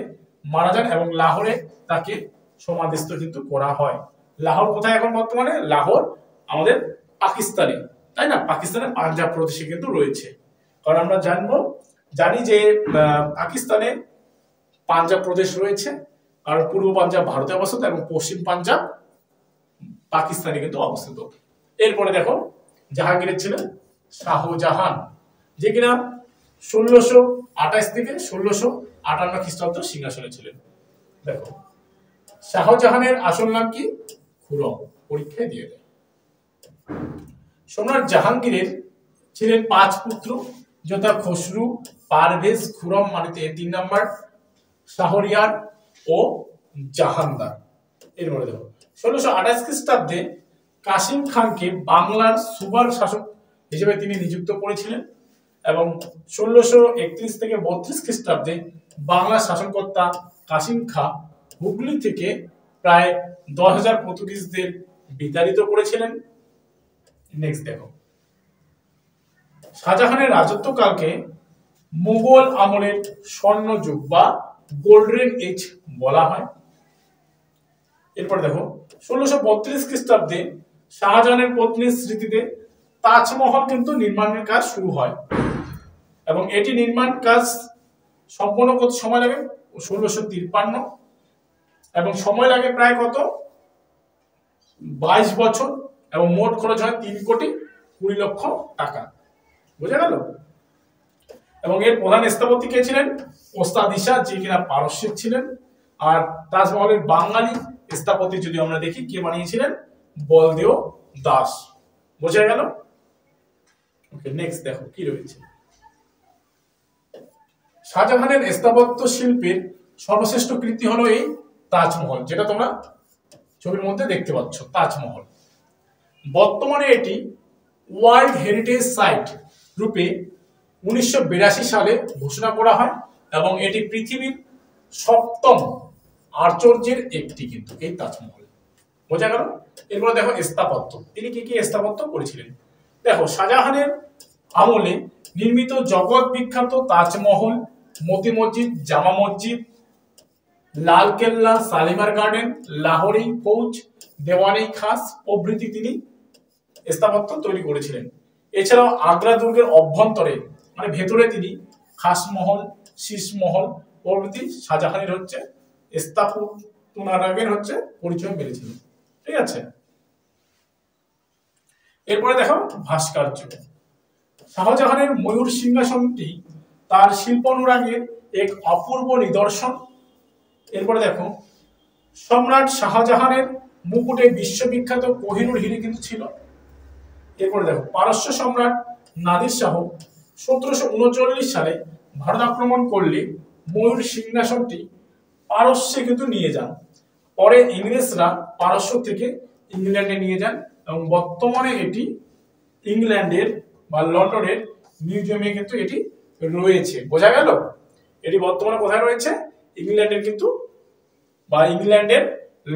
S1: মারা যান এবং লাহোরে তাকে সমাধিস্থ কিন্তু করা হয়। লাহোর কোথায় এখন বর্তমানে? লাহোর আমাদের পাকিস্তানে, তাই না? পাকিস্তানের পাঞ্জাব প্রদেশে কিন্তু রয়েছে। কারণ আমরা জানি যে পাকিস্তানে পাঞ্জাব প্রদেশ রয়েছে, আর পূর্ব পাঞ্জাব ভারতে অবস্থিত এবং পশ্চিম পাঞ্জাব পাকিস্তানে কিন্তু অবস্থিত। এরপরে দেখো জাহাঙ্গীরের ছিলেন শাহজাহান, যে কিনা 1628 থেকে 1658 খ্রিস্টাব্দ সিংহাসনে ছিলেন। দেখো শাহজাহানের আসল নাম কি? খুরম, পরীক্ষায় দিয়ে দেয়। সম্রাট জাহাঙ্গীরের ছিলেন 5 পুত্র, যথা খসরু, পারভেজ, খুরম মানে 3 নাম্বার, শাহরিয়ার ও জাহানদার। এরপরে দেখো 1628 খ্রিস্টাব্দে কাসিম খানকে বাংলার সুবার শাসক হিসেবে তিনি নিযুক্ত করেছিলেন এবং 1631 থেকে 32 খ্রিস্টাব্দে বাংলার শাসনকর্তা কাসিম খা হুগলি থেকে প্রায় 10,000 পর্তুগিজদের বিতাড়িত করেছিলেন। নেক্সট দেখো শাহজাহানের রাজত্বকালকে মুঘল আমলের স্বর্ণযুগ বা গোল্ডেন এজ বলা হয়। এরপর দেখো 1632 খ্রিস্টাব্দে শাহজাহানের পত্নীর স্মৃতিতে তাজমহল কিন্তু নির্মাণের কাজ শুরু হয় এবং এটি নির্মাণ কাজ সম্পন্ন করতে সময় লাগে 1653 এবং সময় লাগে প্রায় কত 22 বছর এবং মোট খরচ হয় 3,20,00,000 টাকা। বোঝা গেল? এবং এর প্রধান স্থপতি কে ছিলেন? ওস্তাদ ঈসা, যে কিনা পারস্যের ছিলেন। আর তাজমহলের বাঙালি স্থপতি যদি আমরা দেখি কে বানিয়েছিলেন? বলদেও দাস। বোঝা গেল? ওকে, নেক্সট দেখো কি রয়েছে। শাহজাহানের স্থাপত্য শিল্পের সর্বশ্রেষ্ঠ কৃতি হলো এই তাজমহল, যেটা তোমরা ছবির মধ্যে দেখতে পাচ্ছ। তাজমহল বর্তমানে এটি ওয়ার্ল্ড হেরিটেজ সাইট রূপে 1982 সালে ঘোষণা করা হয় এবং এটি পৃথিবীর 7ম আশ্চর্যের একটি কিন্তু এই তাজমহল। বোঝা গেল? এরপর দেখো স্থাপত্য, তিনি কি কি স্থাপত্য করেছিলেন। দেখো শাহজাহানের আমলে নির্মিত জগৎ বিখ্যাত তাজমহল, মতি মসজিদ, জামা মসজিদ, লালকেল্লা, শালিমার গার্ডেন, লাহোরি ফৌজ, দেওয়ানি খাস প্রভৃতি তিনি স্থাপত্য তৈরি করেছিলেন। এছাড়াও আগ্রা দুর্গের অভ্যন্তরে মানে ভেতরে তিনি খাসমহল, শীষমহল প্রভৃতি শাহজাহানের হচ্ছে স্থাপত্যের হচ্ছে পরিচয় মিলেছিল। ঠিক আছে, এরপরে দেখো ভাস্কর্য। শাহজাহানের ময়ূর সিংহাসনটি তার শিল্প অনুরাগের এক অপূর্ব নিদর্শন। এরপরে দেখো সম্রাট শাহজাহানের মুকুটে বিশ্ববিখ্যাত কোহিনূর হিরে কিন্তু ছিল। এরপরে দেখো পারস্য সম্রাট নাদির শাহ 1739 সালে ভারত আক্রমণ করলে ময়ূর সিংহাসনটি পারস্যে কিন্তু নিয়ে যান। পরে ইংরেজরা পারস্য থেকে ইংল্যান্ডে নিয়ে যান এবং বর্তমানে এটি ইংল্যান্ডের বা লন্ডনের মিউজিয়ামে কিন্তু এটি রয়েছে। বোঝা গেল? এটি বর্তমানে কোথায় রয়েছে? ইংল্যান্ডের কিন্তু বা ইংল্যান্ডের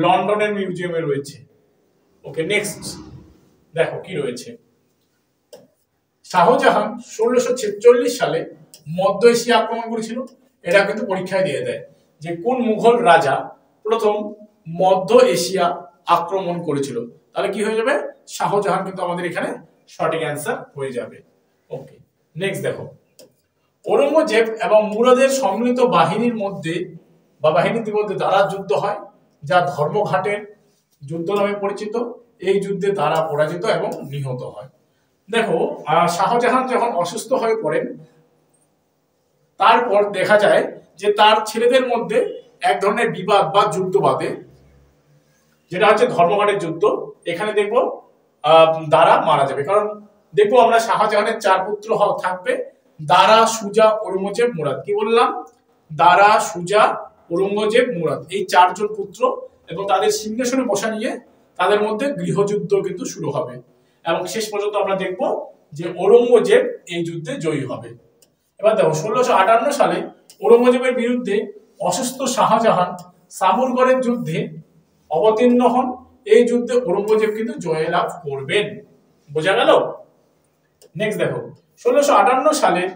S1: লন্ডনের মিউজিয়ামে রয়েছে। ওকে, নেক্সট দেখো কি রয়েছে। শাহজাহান 1646 সালে মধ্য এশিয়া আক্রমণ করেছিল। এটা কিন্তু পরীক্ষায় দিয়ে দেয় যে কোন মুঘল রাজা প্রথম মধ্য এশিয়া আক্রমণ করেছিল। তাহলে কি হয়ে যাবে? শাহজাহান কিন্তু আমাদের এখানে সঠিক অ্যান্সার হয়ে যাবে। ওকে, নেক্সট দেখো ঔরঙ্গজেব এবং মুরাদের সম্মিলিত বাহিনীর মধ্যে দ্বারা যুদ্ধ হয়, যা ধর্মঘাটের যুদ্ধ নামে পরিচিত। এই যুদ্ধে তারা পরাজিত এবং নিহত হয়। দেখো শাহজাহান যখন অসুস্থ হয়ে পড়েন, তারপর দেখা যায় যে তার ছেলেদের মধ্যে এক ধরনের বিবাদ বা যুদ্ধ বাঁধে, যেটা হচ্ছে ধর্মঘাটের যুদ্ধ। এখানে দেখবো দারা মারা যাবে, কারণ দেখবো আমরা শাহজাহানের 4 পুত্র থাকবে, দারা, সুজা, ঔরঙ্গজেব, মুরাদ। কি বললাম? দারা, সুজা, ঔরঙ্গজেব, মুরাদ, এই 4 জন পুত্র এবং তাদের সিংহাসনে বসা নিয়ে তাদের মধ্যে গৃহযুদ্ধ কিন্তু শুরু হবে এবং শেষ পর্যন্ত আমরা দেখব যে ঔরঙ্গজেব এই যুদ্ধে জয়ী হবে। এবার দেখো 1658 সালে ঔরঙ্গজেবের বিরুদ্ধে অসুস্থ শাহজাহান সামুরগড়ের যুদ্ধে অবতীর্ণ হন। এই যুদ্ধে ঔরঙ্গজেব কিন্তু জয়লাভ করবেন। বোঝা গেল? নেক্সট দেখো 1658 সালের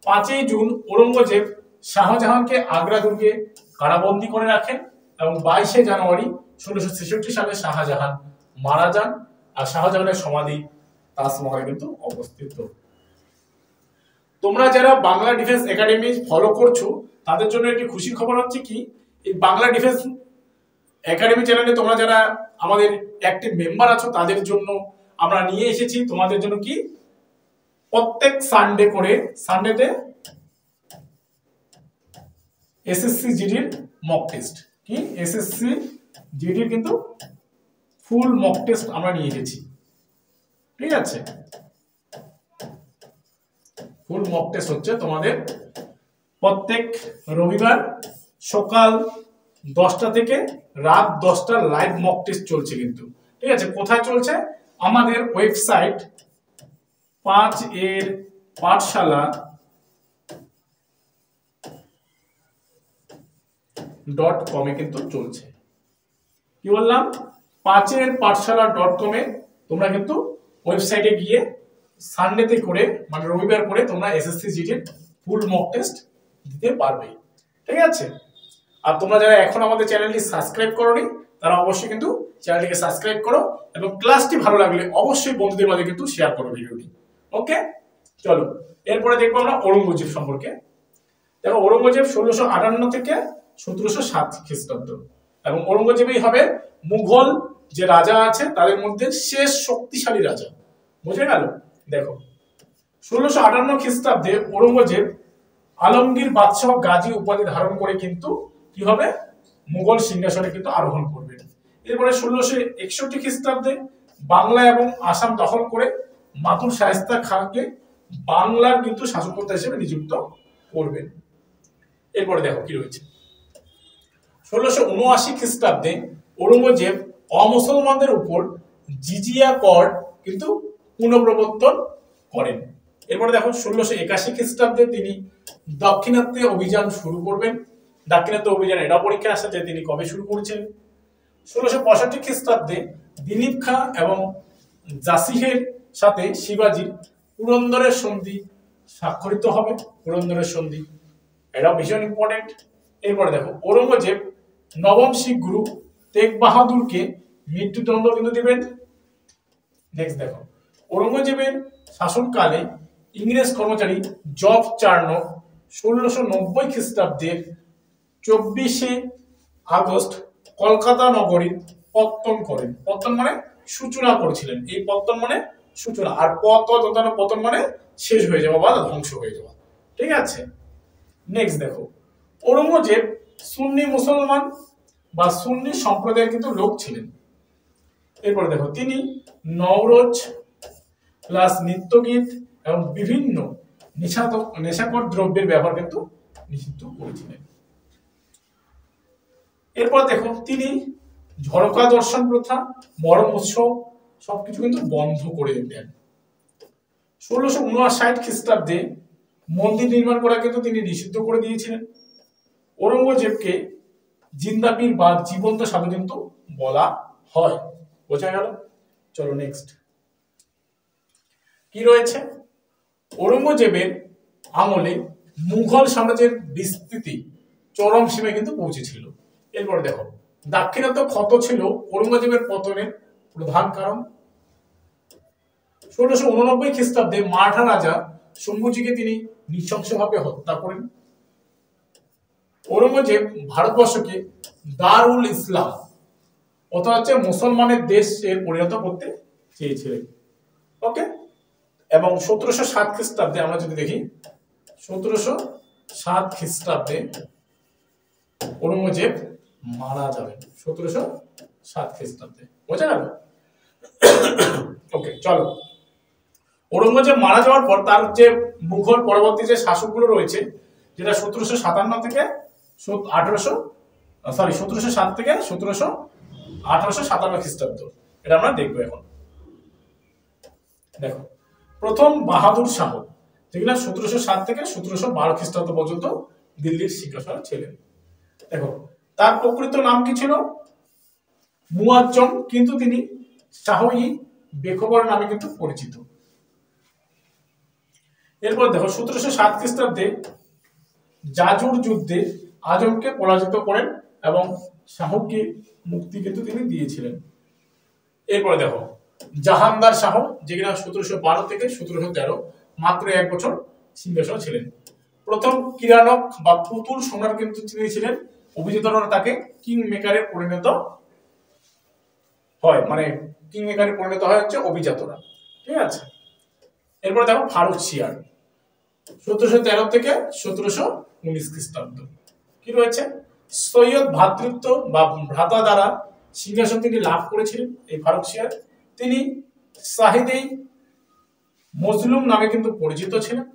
S1: 5ই জুন ঔরঙ্গজেব শাহজাহানকে আগ্রা দুর্গে কারাবন্দী করে রাখেন এবং 22শে জানুয়ারি 1666 সালে শাহজাহান মারা যান। আর শাহজাহানের সমাধি তাজমহলে কিন্তু অবস্থিত। তোমরা যারা বাংলা ডিফেন্স একাডেমি ফলো করছো তাদের জন্য একটি খুশির খবর হচ্ছে কি, এই বাংলা ডিফেন্স একাডেমি চ্যানেলে তোমরা যারা আমাদের অ্যাক্টিভ মেম্বার আছো তাদের জন্য আমরা নিয়ে এসেছি তোমাদের জন্য কি প্রত্যেক সানডে করে, সানডেতে এসএসসি জিডির মক টেস্ট, কি এসএসসি জিডির কিন্তু ফুল মক টেস্ট আমরা নিয়ে এসেছি। ঠিক আছে, ফুল মক টেস্ট হচ্ছে তোমাদের প্রত্যেক রবিবার সকাল 10টা থেকে রাত 10টা লাইভ মক টেস্ট চলছে কিন্তু। ঠিক আছে, কোথায় চলছে? আমাদের ওয়েবসাইট 5 এর পাঠশালা .com এ কিন্তু চলছে। কি বললাম? 5 এর পাঠশালা .com এ তোমরা কিন্তু ওয়েবসাইটে গিয়ে সানডেতে করে মানে রবিবার করে তোমরা এসএসসি জিডির ফুল মক টেস্ট দিতে পারবে। ঠিক আছে, আর তোমরা যারা এখন আমাদের চ্যানেলটি সাবস্ক্রাইব করোনি তারা অবশ্যই কিন্তু চ্যানেলটিকে সাবস্ক্রাইব করো এবং ক্লাসটি ভালো লাগলে অবশ্যই বন্ধুদের মাঝে কিন্তু শেয়ার করো ভিডিওটি। ওকে, চলো এরপরে দেখবো আমরা ঔরঙ্গজেব সম্পর্কে। দেখো ঔরঙ্গজেব 1658 থেকে 1707 খ্রিস্টাব্দ এবং ঔরঙ্গজেবই হবে মুঘল যে রাজা আছে তাদের মধ্যে শেষ শক্তিশালী রাজা। বুঝে গেল? দেখো 1658 খ্রিস্টাব্দে ঔরঙ্গজেব আলমগীর বাদশাহ গাজী উপাধি ধারণ করে কিন্তু কি হবে মুঘল সিংহাসনে কিন্তু আরোহণ করবেন। এরপরে 1661 খ্রিস্টাব্দে বাংলা এবং আসাম দখল করে মাতুর শায়েস্তা খানকে বাংলার কিন্তু শাসনকর্তা হিসেবে নিযুক্ত করবেন। এরপরে দেখো কি রয়েছে 1679 খ্রিস্টাব্দে ঔরঙ্গজেব অমুসলমানদের উপর জিজিয়া কর কিন্তু পুনঃপ্রবর্তন করেন। এরপরে দেখো 1681 খ্রিস্টাব্দে তিনি দাক্ষিণাত্যে অভিযান শুরু করবেন। দাক্ষিণাত্য অভিযান এটা পরীক্ষা আসে যে তিনি কবে শুরু করেছেন। 1665 খ্রিস্টাব্দে দিলীপ খাঁ এবং জাসিহের সাথে শিবাজির পুরন্দরের সন্ধি স্বাক্ষরিত হবে। পুরন্দরের সন্ধি এটাও ভীষণ ইম্পর্টেন্ট। এরপরে দেখো ঔরঙ্গজেব নবম শিখ গুরু তেগ বাহাদুরকে মৃত্যুদণ্ড কিন্তু দিবেন। নেক্সট দেখো ঔরঙ্গজেবের শাসনকালে ইংরেজ কর্মচারী জব চার্নক 1690 খ্রিস্টাব্দের 24শে আগস্ট কলকাতা নগরীর পত্তন করেন। পত্তন মানে সূচনা করেছিলেন। এই পত্তন মানে সূচনা, আর পতন মানে শেষ হয়ে যাওয়া বা ধ্বংস হয়ে যাওয়া। ঠিক আছে, নেক্সট দেখো ঔরঙ্গজেব সুন্নি মুসলমান বা সুন্নি সম্প্রদায়ের কিন্তু লোক ছিলেন। এরপর দেখো তিনি নওরোজ প্লাস নৃত্যগীত এবং বিভিন্ন নেশাকর দ্রব্যের ব্যবহার কিন্তু নিষিদ্ধ করেছিলেন। এরপর দেখো তিনি ঝড়কা দর্শন প্রথা, মরম উৎসব সবকিছু কিন্তু বন্ধ করে দেন। 1659 খ্রিস্টাব্দে মন্দির নির্মাণ করা কিন্তু তিনি নিষিদ্ধ করে দিয়েছিলেন। ঔরঙ্গজেবকে জিন্দাপীর বা জীবন্ত সাধু কিন্তু বলা হয়। বোঝা গেল? চলো নেক্সট কি রয়েছে। ঔরঙ্গজেবের আমলে মুঘল সাম্রাজ্যের বিস্তৃতি চরম সীমায় কিন্তু পৌঁছেছিল। এরপরে দেখো দাক্ষিণাত্য ক্ষত ছিল ঔরঙ্গজেবের পতনের প্রধান কারণ। 1689 খ্রিস্টাব্দে মারাঠা রাজা শম্ভুজিকে তিনি নৃশংসভাবে হত্যা করেন। ঔরঙ্গজেব ভারতবর্ষকে দারুল ইসলাম অর্থাৎ হচ্ছে মুসলমানের দেশে পরিণত করতে চেয়েছিলেন। ওকে, এবং 1707 খ্রিস্টাব্দে আমরা যদি দেখি 1707 খ্রিস্টাব্দে ঔরঙ্গজেব মারা যাবেন। 1707 খ্রিস্টাব্দে। বোঝা গেল? ওকে, চলো ঔরঙ্গজেব মারা যাওয়ার পর তার যে মুঘল পরবর্তী যে শাসকগুলো রয়েছে যেটা 1757 থেকে 1707 থেকে 1857 খ্রিস্টাব্দ, এটা আমরা দেখবো এখন। দেখো প্রথম বাহাদুর শাহ যেগুলো 1707 থেকে 1712 খ্রিস্টাব্দ পর্যন্ত দিল্লির সিংহাসনে ছিলেন। দেখো তার প্রকৃত নাম কি ছিল? মুয়াজ্জম, কিন্তু তিনি শাহ-ই বেখবর নামে কিন্তু পরিচিত। এরপর দেখো 1707 খ্রিস্টাব্দে জাজুর যুদ্ধে আজমকে পরাজিত করেন এবং শাহকে মুক্তি কিন্তু তিনি দিয়েছিলেন। এরপরে দেখো জাহাঙ্গার শাহ, যে কিনা 1712 থেকে 1713 মাত্র 1 বছর সিংহাসনে ছিলেন। প্রথম কিরানক বা পুতুল সম্রাট কিন্তু তিনি ছিলেন। অভিজাতরা তাকে কিং মেকারে পরিণত হয়, মানে কিং মেকারে পরিণত হয় হচ্ছে অভিজাতরা। ঠিক আছে, এরপর দেখো ফারুকশিয়ার 1713 থেকে 1719 খ্রিস্টাব্দ কি রয়েছে। সৈয়দ ভ্রাতৃত্ব বা ভ্রাতা দ্বারা সিংহাসন তিনি লাভ করেছিলেন। এই ফারুকশিয়ার তিনি শাহিদেই মজলুম নামে কিন্তু পরিচিত ছিলেন।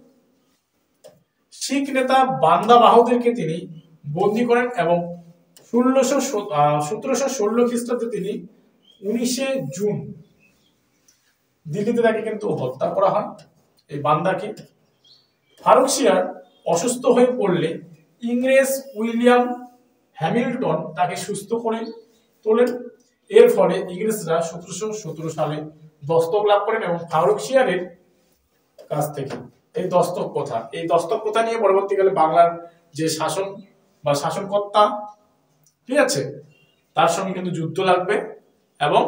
S1: শিখ নেতা বান্দা বাহাদুরকে তিনি বন্দী করেন এবং 1716 খ্রিস্টাব্দে তিনি 19 জুন দিল্লিতে তাকে কিন্তু হত্যা করা হয় এই বান্দাকে। ফারুকশিয়ার অসুস্থ হয়ে পড়লে ইংরেজ উইলিয়াম হ্যামিল্টন তাকে সুস্থ করে তোলেন। এর ফলে ইংরেজরা 1717 সালে দস্তক লাভ করেন এবং ফারুকশিয়ারের কাছ থেকে এই দস্তক কথা নিয়ে পরবর্তীকালে বাংলার যে শাসন বা শাসনকর্তা, ঠিক আছে, তার সঙ্গে কিন্তু যুদ্ধ লাগবে এবং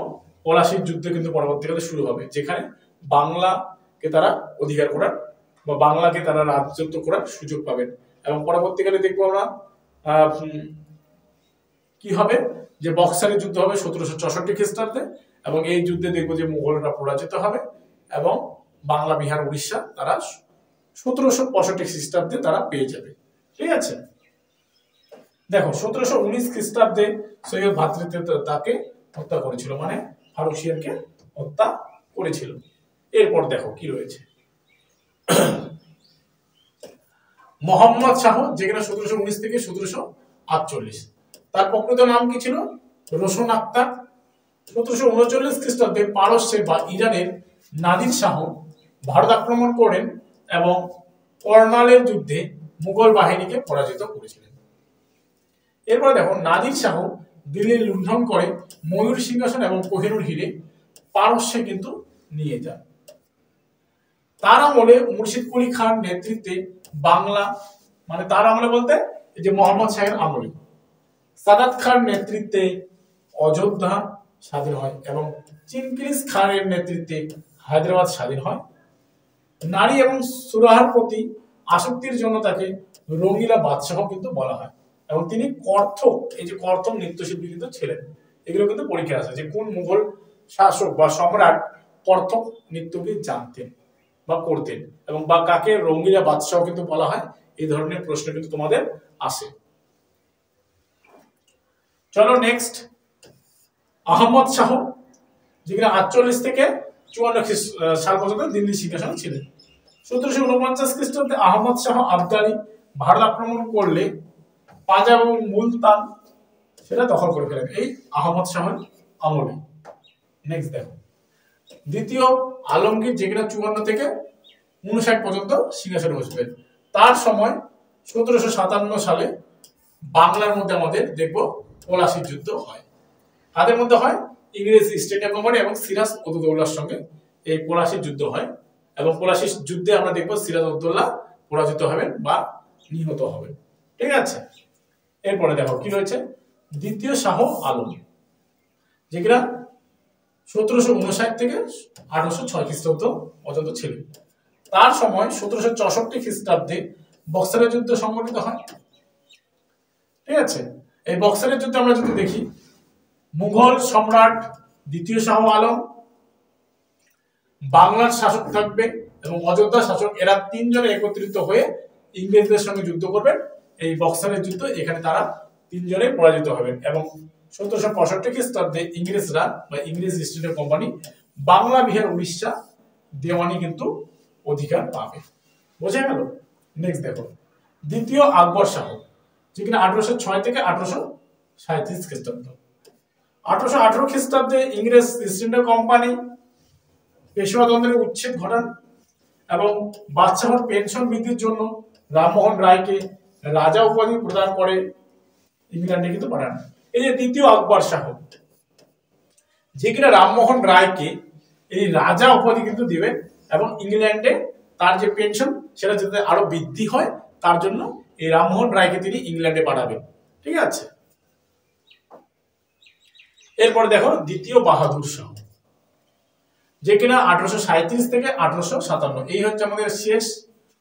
S1: পলাশির যুদ্ধ কিন্তু পরবর্তীকালে শুরু হবে, যেখানে বাংলাকে তারা অধিকার করার বা বাংলাকে তারা রাজত্ব করার সুযোগ পাবেন। এবং পরবর্তীকালে দেখবো আমরা কি হবে, যে বক্সারের যুদ্ধ হবে 1764 খ্রিস্টাব্দে এবং এই যুদ্ধে দেখবো যে মুঘলরা পরাজিত হবে এবং বাংলা, বিহার, উড়িষ্যা তারা 1765 খ্রিস্টাব্দে তারা পেয়ে যাবে। ঠিক আছে, দেখো 1719 খ্রিস্টাব্দে সৈয়দ ভ্রাতৃত্ব তাকে হত্যা করেছিল, মানে ফারুকশিয়ারকে হত্যা করেছিল। এরপর দেখো কি রয়েছে, মোহাম্মদ শাহ, যেখানে 1719 থেকে 1748, তার প্রকৃত নাম কি ছিল, রোশন আক্তার। 1739 খ্রিস্টাব্দে পারস্যের বা ইরানের নাদির শাহ ভারত আক্রমণ করেন এবং কর্নালের যুদ্ধে মুঘল বাহিনীকে পরাজিত করেছিলেন। এরপরে দেখো নাদির শাহ দিল্লি লুণ্ঠন করে ময়ূর সিংহাসন এবং কোহিনূর হিরে পারস্যে কিন্তু নিয়ে যান। তার আমলে মুর্শিদ কুলি খান নেতৃত্বে বাংলা, মানে তার আমলে বলতে এই যে মোহাম্মদ শাহের আমলে, সাদাত খান নেতৃত্বে অযোধ্যা স্বাধীন হয় এবং চিনকিস খানের নেতৃত্বে হায়দ্রাবাদ স্বাধীন হয়। নারী এবং সুরাহার প্রতি আসক্তির জন্য তাকে রঙিলা বাদশাহ কিন্তু বলা হয় এবং তিনি কর্থক, এই যে কর্থক নৃত্যশিল্পী কিন্তু ছিলেন। এগুলো কিন্তু পরীক্ষা আছে যে কোন মুঘল শাসক বা সম্রাট কর্থক নৃত্যকে জানতেন বা করতেন এবং বা কাকে রঙিলা বাদশাহ কিন্তু বলা হয়। এই ধরনের প্রশ্ন কিন্তু তোমাদের আসে। চলো নেক্সট, আহমদ শাহ, যেখানে 48 থেকে 54 সাল পর্যন্ত দিল্লি সিংহাসন ছিলেন। 1749 খ্রিস্টাব্দে আহমদ শাহ আবদালি ভারত আক্রমণ করলে পাঞ্জাব এবং মুলতান সেটা দখল করে ফেলেন এই আহমদ শাহের আমলে। নেক্সট দেখো, দ্বিতীয় আলমগীর, যেখানে 54 থেকে 59 পর্যন্ত সিংহাসনে বসবেন। তার সময় 1757 সালে বাংলার মধ্যে আমাদের দেখবো পলাশির যুদ্ধ হয়। তাদের মধ্যে হয় ইংরেজ ইস্ট ইন্ডিয়া কোম্পানি এবং সিরাজ উদ্দৌলার সঙ্গে এই পলাশির যুদ্ধ হয় এবং পলাশির যুদ্ধে আমরা দেখবো সিরাজ উদ্দৌলা পরাজিত হবেন বা নিহত হবেন। ঠিক আছে, এরপরে দেখো কি রয়েছে, দ্বিতীয় শাহ আলম, যেটা 1759 থেকে 1806 খ্রিস্টাব্দ পর্যন্ত ছিল। তার সময় 1764 খ্রিস্টাব্দে বক্সারের যুদ্ধ সংঘটিত হয়। ঠিক আছে, এই বক্সারের যুদ্ধে আমরা যদি দেখি, মুঘল সম্রাট দ্বিতীয় শাহ আলম, বাংলার শাসক থাকবে এবং অযোধ্যা শাসক, এরা তিনজনে একত্রিত হয়ে ইংরেজদের সঙ্গে যুদ্ধ করবেন। এই বক্সারের যুদ্ধ, এখানে তারা তিনজনে পরাজিত হবেন এবং 1765 খ্রিস্টাব্দে ইংরেজরা বা ইংরেজ east India company Bangla, Bihar, Orissa দেওয়ানি কিন্তু অধিকার পাবে। বোঝা গেল? নেক্সট দেখো, দ্বিতীয় আকবর শাহ, যেখানে 1806 থেকে 1837 খ্রিস্টাব্দ। 1818 খ্রিস্টাব্দে ইংরেজ ইস্ট ইন্ডিয়া কোম্পানি পেশোয়াদ্বন্দ্বের উচ্ছেদ ঘটান এবং বাদশাহর পেনশন বৃদ্ধির জন্য রামমোহন রায়কে রাজা উপাধি প্রদান করে ইংল্যান্ডে কিন্তু পাঠান। এই যে দ্বিতীয় আকবর শাহ, যে কিনা রামমোহন রায়কে এই রাজা উপাধি কিন্তু দিবেন এবং ইংল্যান্ডে তার যে পেনশন সেটা যাতে আরো বৃদ্ধি হয় তার জন্য এই রামমোহন রায়কে তিনি ইংল্যান্ডে পাঠাবেন। ঠিক আছে, এরপরে দেখো দ্বিতীয় বাহাদুর শাহ, যে কিনা 1837 থেকে 1857, এই হচ্ছে আমাদের শেষ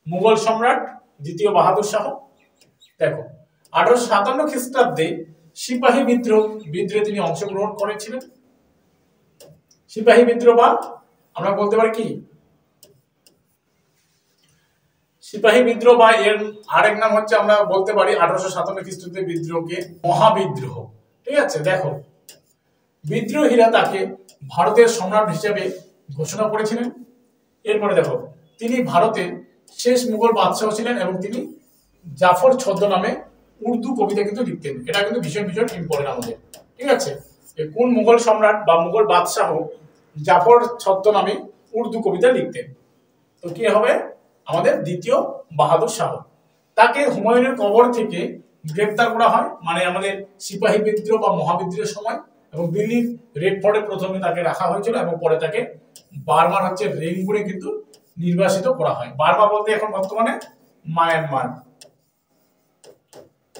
S1: মুঘল সম্রাট দ্বিতীয় বাহাদুর শাহ। দেখো 1857 খ্রিস্টাব্দে সিপাহী বিদ্রোহে তিনি অংশগ্রহণ করেছিলেন। সিপাহী বিদ্রোহ বা আমরা বলতে পারি কি সিপাহী বিদ্রোহ, বা এর আরেক নাম হচ্ছে আমরা বলতে পারি 1857 খ্রিস্টাব্দে বিদ্রোহকে মহাবিদ্রোহ। ঠিক আছে, দেখো বিদ্রোহীরা তাকে ভারতের সম্রাট হিসেবে ঘোষণা করেছিলেন। এরপরে দেখো তিনি ভারতের শেষ মুঘল বাদশাহ ছিলেন এবং তিনি জাফর ছদ্মনামে উর্দু কবিতা কিন্তু লিখতেন। এটা কিন্তু ভীষণ ভীষণ ইম্পর্টেন্ট আমাদের। ঠিক আছে, কোন মুঘল সম্রাট বা মুঘল বাদশাহ জাফর ছদ্মনামে উর্দু কবিতা লিখতেন? তো কি হবে আমাদের দ্বিতীয় বাহাদুর শাহ। তাকে হুমায়ুনের কবর থেকে গ্রেপ্তার করা হয়, মানে আমাদের সিপাহী বিদ্রোহ বা মহাবিদ্রোহের সময়, এবং দিল্লির রেড ফোর্টে প্রথমে তাকে রাখা হয়েছিল এবং পরে তাকে বার্মার হচ্ছে রেঙ্গুনে কিন্তু নির্বাসিত করা হয়। বার্মা বলতে এখন বর্তমানে মায়ানমার,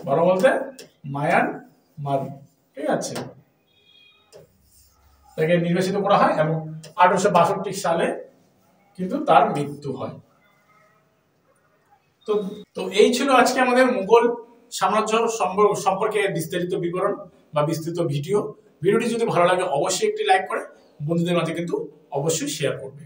S1: বার্মা বলতে মায়ানমার। ঠিক আছে, তাকে নির্বাসিত করা হয় এবং 1862 সালে কিন্তু তার মৃত্যু হয়। তো এই ছিল আজকে আমাদের মুঘল সাম্রাজ্য সম্পর্কে বিস্তারিত বিবরণ বা বিস্তৃত ভিডিওটি যদি ভালো লাগে অবশ্যই একটি লাইক করে বন্ধুদের মাঝে কিন্তু অবশ্যই শেয়ার করবে।